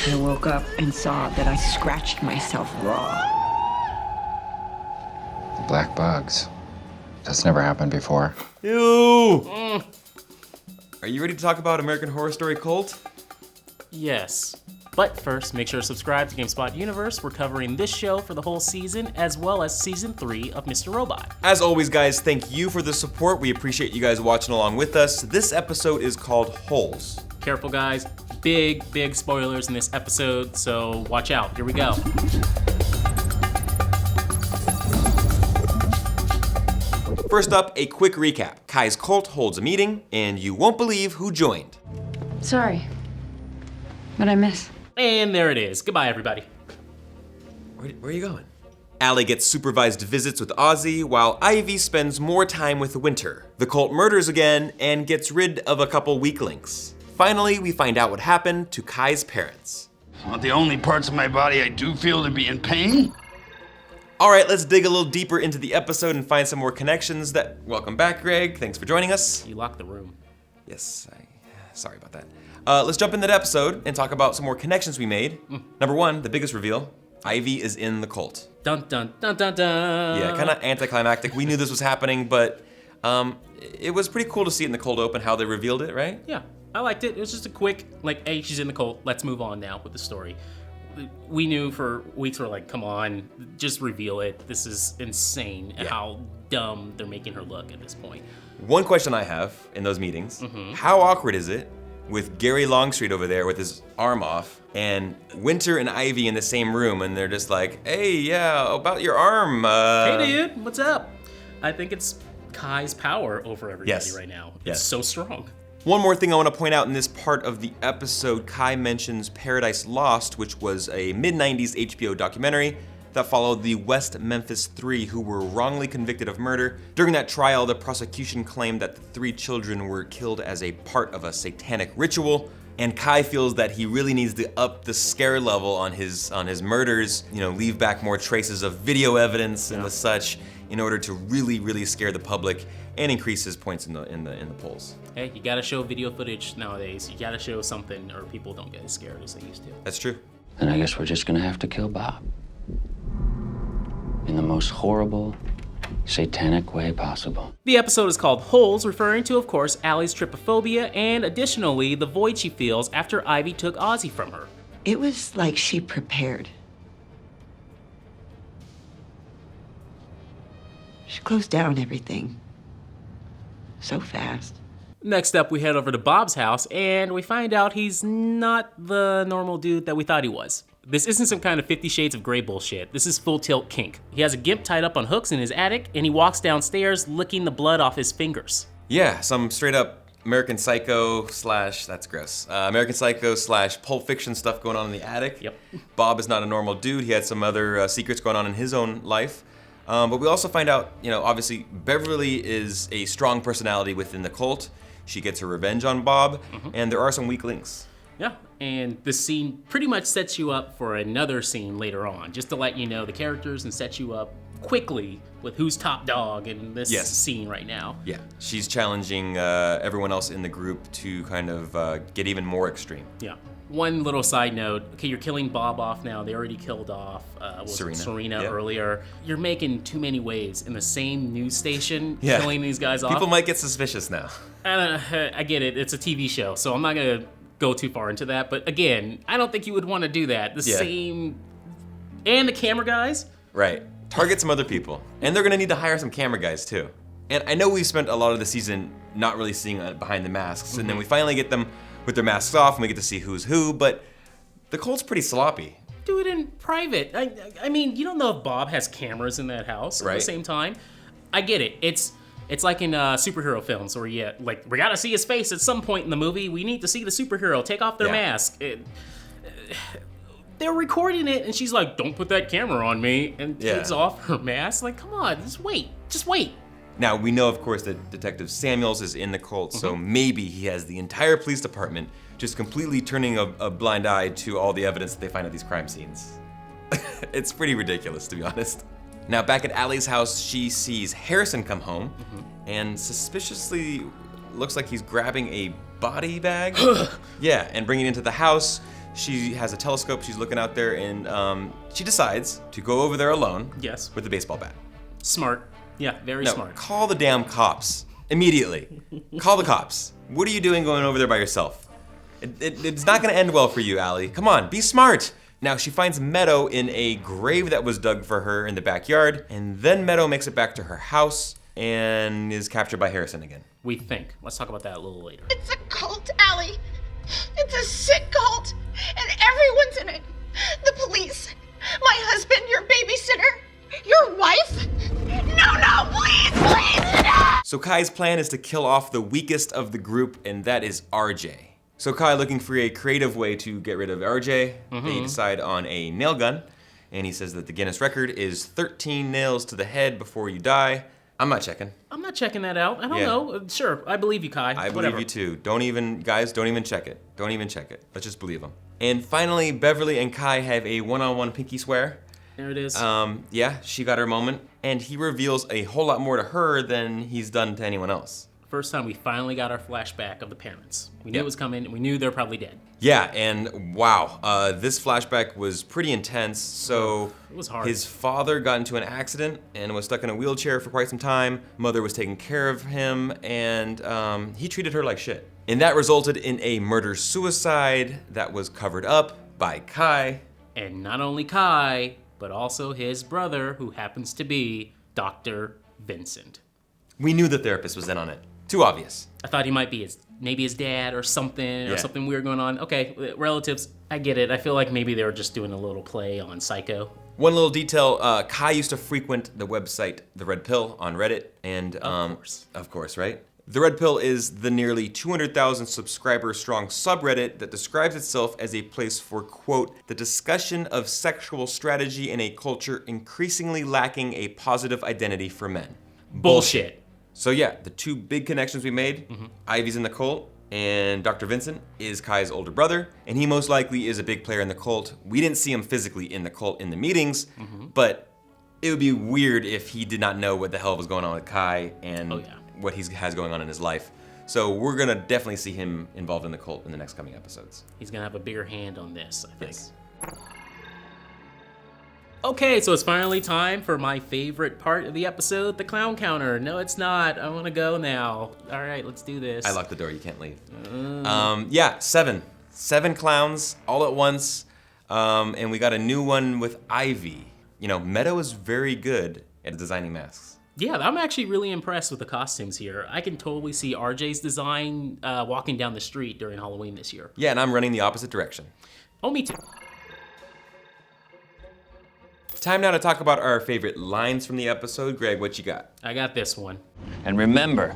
I woke up and saw that I scratched myself raw. The black bugs. That's never happened before. Ew! Are you ready to talk about American Horror Story Cult? Yes. But first, make sure to subscribe to GameSpot Universe. We're covering this show for the whole season, as well as Season 3 of Mr. Robot. As always, guys, thank you for the support. We appreciate you guys watching along with us. This episode is called Holes. Careful, guys. Big spoilers in this episode, so watch out. Here we go. First up, a quick recap. Kai's cult holds a meeting, and you won't believe who joined. Sorry. What'd I miss? And there it is. Goodbye, everybody. Where are you going? Allie gets supervised visits with Ozzy, while Ivy spends more time with Winter. The cult murders again and gets rid of a couple weaklings. Finally, we find out what happened to Kai's parents. Aren't the only parts of my body I do feel to be in pain? All right, let's dig a little deeper into the episode and find some more connections that... Welcome back, Greg. Thanks for joining us. You locked the room. Yes, sorry about that. Let's jump into the episode and talk about some more connections we made. Number one, the biggest reveal, Ivy is in the cult. Dun dun dun dun dun. Yeah, kind of anticlimactic. We knew this was happening, but it was pretty cool to see it in the cold open how they revealed it, right? Yeah, I liked it. It was just a quick, like, hey, she's in the cult. Let's move on now with the story. We knew for weeks, we're like, come on, just reveal it. This is insane how dumb they're making her look at this point. One question I have in those meetings, how awkward is it with Gary Longstreet over there with his arm off and Winter and Ivy in the same room and they're just like, hey, yeah, about your arm. Hey, dude, what's up? I think it's Kai's power over everybody right now. It's so strong. One more thing I want to point out in this part of the episode, Kai mentions Paradise Lost, which was a mid-90s HBO documentary that followed the West Memphis Three who were wrongly convicted of murder. During that trial, the prosecution claimed that the 3 children were killed as a part of a satanic ritual, and Kai feels that he really needs to up the scare level on his murders, you know, leave back more traces of video evidence and the such in order to really scare the public and increase his points in the polls. Hey, you gotta show video footage nowadays. You gotta show something or people don't get as scared as they used to. That's true. Then I guess we're just gonna have to kill Bob. In the most horrible, satanic way possible. The episode is called Holes, referring to, of course, Allie's trypophobia and additionally the void she feels after Ivy took Ozzy from her. It was like she prepared. She closed down everything. So fast. Next up, we head over to Bob's house and we find out he's not the normal dude that we thought he was. This isn't some kind of 50 Shades of Grey bullshit. This is full tilt kink. He has a gimp tied up on hooks in his attic and he walks downstairs licking the blood off his fingers. Yeah, some straight up American Psycho slash, that's gross, American Psycho slash Pulp Fiction stuff going on in the attic. Yep. Bob is not a normal dude. He had some other secrets going on in his own life. But we also find out, you know, obviously Beverly is a strong personality within the cult. She gets her revenge on Bob, and there are some weak links. Yeah, and this scene pretty much sets you up for another scene later on, just to let you know the characters and set you up quickly with who's top dog in this scene right now. Yeah, she's challenging everyone else in the group to kind of get even more extreme. Yeah. One little side note, okay, you're killing Bob off now. They already killed off Serena earlier. You're making too many waves in the same news station, killing these guys off. People might get suspicious now. I get it, it's a TV show, so I'm not gonna go too far into that. But again, I don't think you would want to do that. The same, and the camera guys. Right, target some other people. And they're gonna need to hire some camera guys too. And I know we've spent a lot of the season not really seeing behind the masks, and then we finally get them with their masks off and we get to see who's who, but the cult's pretty sloppy. Do it in private. I mean, you don't know if Bob has cameras in that house at the same time. I get it. It's like in superhero films where we gotta see his face at some point in the movie. We need to see the superhero take off their mask. They're recording it and she's like, don't put that camera on me, and takes off her mask. Like, come on, just wait. Now, we know, of course, that Detective Samuels is in the cult, so maybe he has the entire police department just completely turning a blind eye to all the evidence that they find at these crime scenes. It's pretty ridiculous, to be honest. Now, back at Allie's house, she sees Harrison come home, and suspiciously looks like he's grabbing a body bag. And bringing it into the house. She has a telescope, she's looking out there, and she decides to go over there alone. Yes. With the baseball bat. Smart. Yeah, very No, smart. call the damn cops. Immediately. Call the cops. What are you doing going over there by yourself? It's not gonna end well for you, Allie. Come on, be smart. Now, she finds Meadow in a grave that was dug for her in the backyard, and then Meadow makes it back to her house and is captured by Harrison again. We think. Let's talk about that a little later. It's a cult, Allie. It's a sick cult, and everyone's in it. The police, my husband, your babysitter, your wife. No, please, no! So Kai's plan is to kill off the weakest of the group, and that is RJ. So Kai, looking for a creative way to get rid of RJ, they decide on a nail gun, and he says that the Guinness record is 13 nails to the head before you die. I'm not checking. I'm not checking that out. I don't know. Sure, I believe you, Kai. I Whatever. believe you too. Don't even check it. Don't even check it. Let's just believe him. And finally, Beverly and Kai have a one-on-one pinky swear. There it is. Yeah, she got her moment, and he reveals a whole lot more to her than he's done to anyone else. First time we finally got our flashback of the parents. We knew it was coming, and we knew they're probably dead. Yeah, and wow, this flashback was pretty intense. So It was hard. his father got into an accident and was stuck in a wheelchair for quite some time. Mother was taking care of him, and he treated her like shit. And that resulted in a murder-suicide that was covered up by Kai. And not only Kai, but also his brother, who happens to be Dr. Vincent. We knew the therapist was in on it. Too obvious. I thought he might be maybe his dad or something, Yeah. or something weird going on. Okay, relatives, I get it. I feel like maybe they were just doing a little play on Psycho. One little detail, Kai used to frequent the website The Red Pill on Reddit, and of course, right? The Red Pill is the nearly 200,000 subscriber strong subreddit that describes itself as a place for, quote, the discussion of sexual strategy in a culture increasingly lacking a positive identity for men. Bullshit. So yeah, the two big connections we made, Ivy's in the cult, and Dr. Vincent is Kai's older brother, and he most likely is a big player in the cult. We didn't see him physically in the cult in the meetings, but it would be weird if he did not know what the hell was going on with Kai and what he has going on in his life. So we're gonna definitely see him involved in the cult in the next coming episodes. He's gonna have a bigger hand on this, I think. Yes. Okay, so it's finally time for my favorite part of the episode, the clown counter. No, it's not. I want to go now. All right, let's do this. I locked the door, you can't leave. Yeah, 7. 7 clowns all at once, and we got a new one with Ivy. You know, Meadow is very good at designing masks. Yeah, I'm actually really impressed with the costumes here. I can totally see RJ's design walking down the street during Halloween this year. Yeah, and I'm running the opposite direction. Oh, me too. Time now to talk about our favorite lines from the episode. Greg, what you got? I got this one. And remember,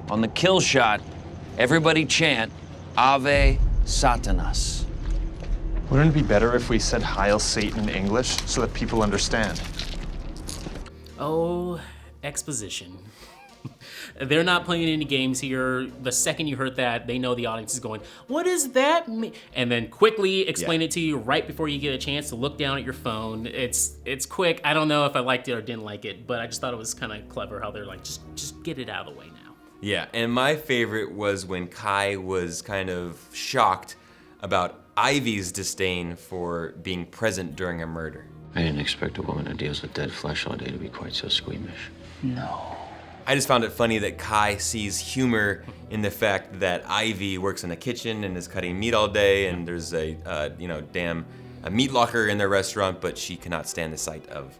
on the kill shot, everybody chant Ave Satanas. Wouldn't it be better if we said Heil Satan in English so that people understand? Oh, exposition. They're not playing any games here. The second you heard that, they know the audience is going, what does that mean? And then quickly explain it to you right before you get a chance to look down at your phone. It's quick. I don't know if I liked it or didn't like it, but I just thought it was kind of clever how they're like, just get it out of the way now. Yeah, and my favorite was when Kai was kind of shocked about Ivy's disdain for being present during a murder. I didn't expect a woman who deals with dead flesh all day to be quite so squeamish. I just found it funny that Kai sees humor in the fact that Ivy works in a kitchen and is cutting meat all day, and there's a meat locker in their restaurant, but she cannot stand the sight of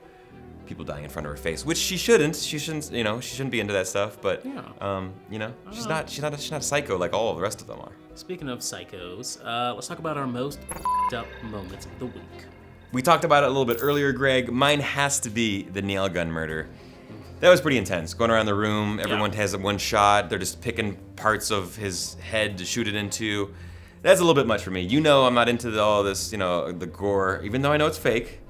people dying in front of her face, which she shouldn't. She shouldn't be into that stuff. But she's not a psycho like all the rest of them are. Speaking of psychos, let's talk about our most up moments of the week. We talked about it a little bit earlier, Greg. Mine has to be the nail gun murder. That was pretty intense. Going around the room, everyone has one shot. They're just picking parts of his head to shoot it into. That's a little bit much for me. You know I'm not into all this, the gore, even though I know it's fake.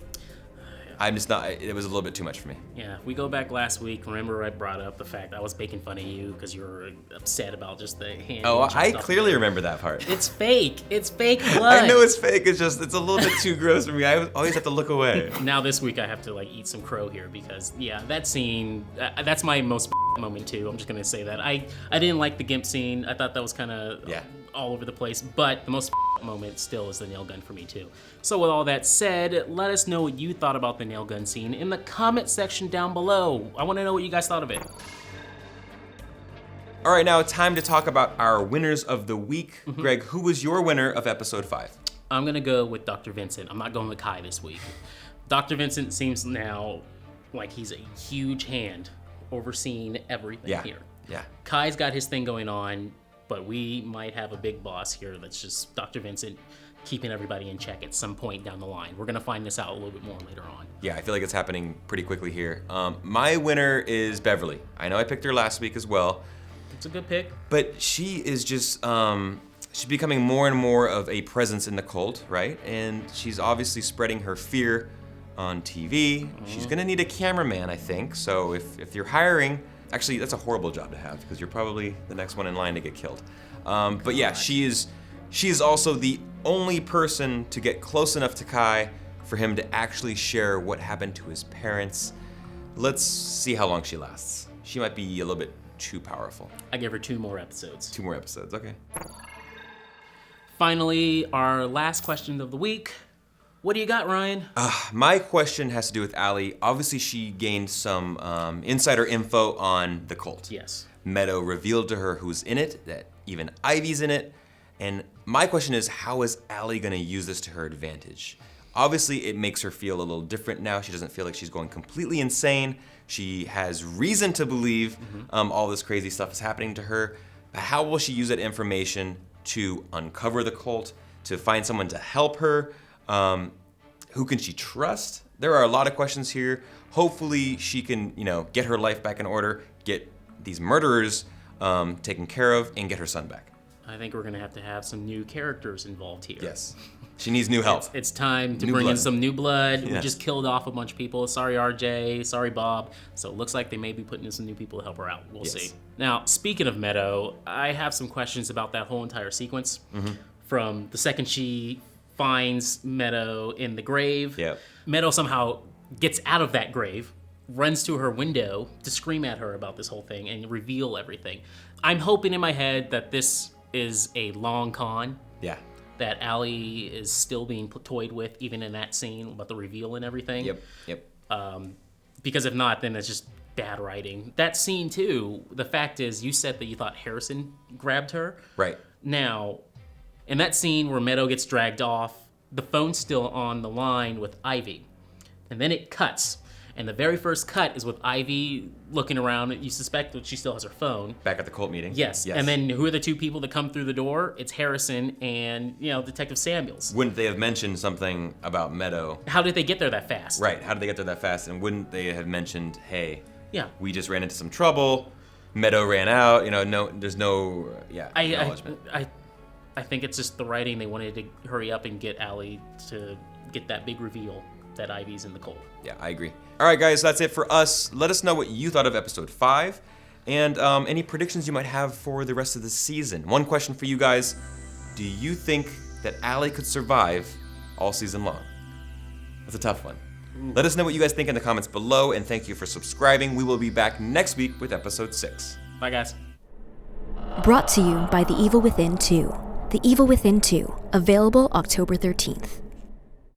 I'm just not, it was a little bit too much for me. Yeah, we go back last week. Remember I brought up the fact I was making fun of you because you were upset about just the hand. Oh, I clearly remember that part. It's fake. It's fake blood. I know it's fake. It's just, it's a little bit too gross for me. I always have to look away. Now this week I have to eat some crow here because that scene, that's my most moment too. I'm just gonna say that. I didn't like the GIMP scene. I thought that was kind of all over the place, but the most moment still is the nail gun for me too. So with all that said, let us know what you thought about the nail gun scene in the comment section down below. I want to know what you guys thought of it. All right, now time to talk about our winners of the week. Greg, who was your winner of episode 5? I'm gonna go with Dr. Vincent. I'm not going with Kai this week. Dr. Vincent seems now like he's a huge hand overseeing everything here. Yeah. Kai's got his thing going on, but we might have a big boss here that's just Dr. Vincent keeping everybody in check at some point down the line. We're gonna find this out a little bit more later on. Yeah, I feel like it's happening pretty quickly here. My winner is Beverly. I know I picked her last week as well. It's a good pick. But she is just, she's becoming more and more of a presence in the cult, right? And she's obviously spreading her fear on TV. She's gonna need a cameraman, I think. So if you're hiring, actually that's a horrible job to have because you're probably the next one in line to get killed. But yeah, she is also the only person to get close enough to Kai for him to actually share what happened to his parents. Let's see how long she lasts. She might be a little bit too powerful. I give her 2 more episodes. 2 more episodes, okay. Finally, our last question of the week. What do you got, Ryan? My question has to do with Allie. Obviously, she gained some insider info on the cult. Yes. Meadow revealed to her who's in it, that even Ivy's in it. And my question is, how is Allie gonna use this to her advantage? Obviously, it makes her feel a little different now. She doesn't feel like she's going completely insane. She has reason to believe all this crazy stuff is happening to her. But how will she use that information to uncover the cult, to find someone to help her? Who can she trust? There are a lot of questions here. Hopefully she can, get her life back in order, get these murderers taken care of, and get her son back. I think we're gonna have to have some new characters involved here. Yes. She needs new help. It's time to New bring in blood. some new blood. We Yes. just killed off a bunch of people. Sorry, RJ. Sorry, Bob. So it looks like they may be putting in some new people to help her out. We'll Yes. see. Now, speaking of Meadow, I have some questions about that whole entire sequence. From the second she finds Meadow in the grave, Yep. Meadow somehow gets out of that grave, runs to her window to scream at her about this whole thing and reveal everything. I'm hoping in my head that this is a long con. Yeah. That Allie is still being toyed with, even in that scene about the reveal and everything. Yep. Because if not, then it's just bad writing. That scene too, the fact is, you said that you thought Harrison grabbed her. Right. Now, in that scene where Meadow gets dragged off, the phone's still on the line with Ivy. And then it cuts. And the very first cut is with Ivy looking around. You suspect that she still has her phone. Back at the cult meeting. Yes. And then who are the 2 people that come through the door? It's Harrison and, Detective Samuels. Wouldn't they have mentioned something about Meadow? How did they get there that fast? Right. How did they get there that fast? And wouldn't they have mentioned, hey, Yeah. we just ran into some trouble. Meadow ran out. There's no acknowledgement. I think it's just the writing. They wanted to hurry up and get Allie to get that big reveal that Ivy's in the cult. Yeah, I agree. All right, guys, that's it for us. Let us know what you thought of episode 5 and any predictions you might have for the rest of the season. One question for you guys. Do you think that Allie could survive all season long? That's a tough one. Let us know what you guys think in the comments below, and thank you for subscribing. We will be back next week with episode 6. Bye, guys. Brought to you by The Evil Within 2. The Evil Within 2, available October 13th.